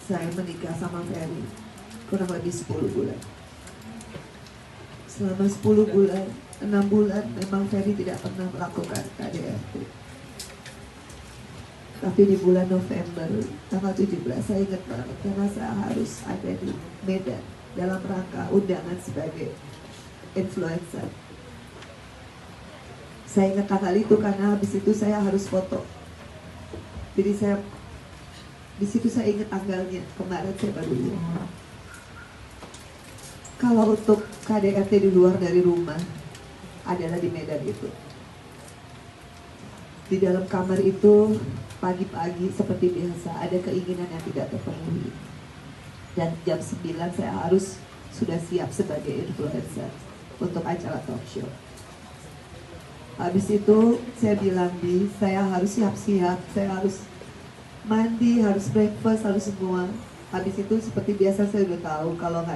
saya menikah sama Ferry kurang lebih 10 bulan. Selama 10 bulan, 6 bulan memang Ferry tidak pernah melakukan KDRT. Tapi di bulan November tanggal 17 saya ingat banget karena saya harus ada di Medan dalam rangka undangan sebagai influencer. Saya ingat tanggal itu karena habis itu saya harus foto. Jadi di situ saya ingat tanggalnya, kemarin saya baru ingat. Kalau untuk KDRT di luar dari rumah adalah di Medan itu. Di dalam kamar itu pagi-pagi seperti biasa ada keinginan yang tidak terpenuhi. Dan jam 9 saya harus sudah siap sebagai influencer untuk acara talk show. Habis itu saya bilang saya harus siap-siap, saya harus mandi, harus breakfast, harus semua. Habis itu seperti biasa saya udah tahu kalau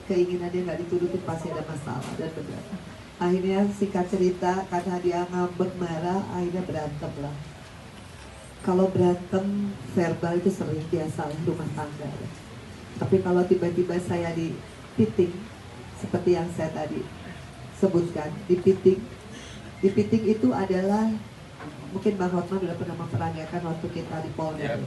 keinginannya nggak diturutin pasti ada masalah dan benar. Akhirnya singkat cerita karena dia ngambek marah, akhirnya berantem lah. Kalau berantem verbal itu sering biasa rumah tangga. Tapi kalau tiba-tiba saya dipiting seperti yang saya tadi sebutkan, dipiting itu adalah mungkin Bang Hotman sudah pernah memperagakan waktu kita di Polda.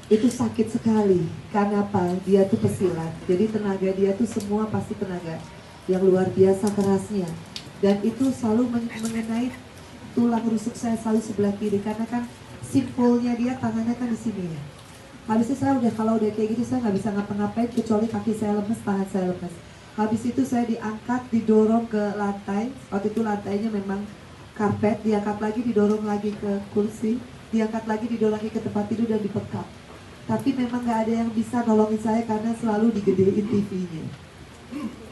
Itu sakit sekali. Karena apa? Dia tuh pesilat. Jadi tenaga dia tuh semua pasti tenaga yang luar biasa kerasnya. Dan itu selalu mengenai tulang rusuk saya selalu sebelah kiri. Karena kan simpulnya dia tangannya kan di sini ya. Habis itu saya kalau udah kayak gitu saya nggak bisa ngapa-ngapain kecuali kaki saya lemes, tangan saya lemes. Habis itu saya diangkat, didorong ke lantai. Waktu itu lantainya memang karpet, diangkat lagi, didorong lagi ke kursi, diangkat lagi, didorong lagi ke tempat tidur dan dibekap. Tapi memang nggak ada yang bisa nolongin saya karena selalu digedein TV-nya.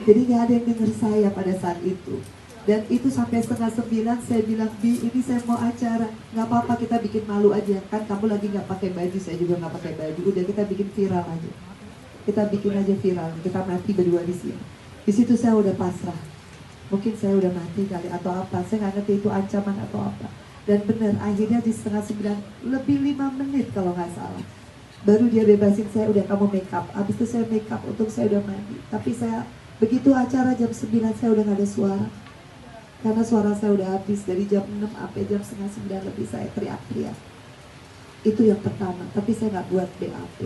Jadi nggak ada yang denger saya pada saat itu. Dan itu sampai 8:30 saya bilang, ini saya mau acara, nggak apa-apa kita bikin malu aja. Kan kamu lagi nggak pakai baju, saya juga nggak pakai baju. Udah kita bikin viral aja. Kita bikin aja viral, kita mati berdua di sini. Di situ saya udah pasrah. Mungkin saya udah mati kali atau apa, saya nggak ngerti itu ancaman atau apa. Dan benar, akhirnya di 8:30 lebih 5 menit kalau nggak salah. Baru dia bebasin saya, udah kamu make up. Habis itu saya make up untuk saya udah mandi. Tapi saya, begitu acara jam 9 saya udah gak ada suara. Karena suara saya udah habis, dari jam 6 sampai jam 8:30 lebih saya teriak-teriak. Itu yang pertama, tapi saya gak buat BAP.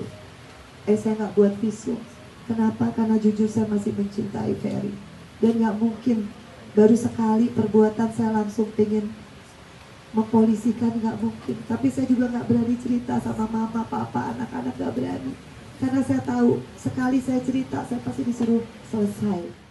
Saya gak buat visual. Kenapa? Karena jujur saya masih mencintai Ferry. Dan gak mungkin, baru sekali perbuatan saya langsung pengen mempolisikan, nggak mungkin. Tapi saya juga nggak berani cerita sama mama, papa, anak-anak nggak berani. Karena saya tahu sekali saya cerita, saya pasti disuruh selesai.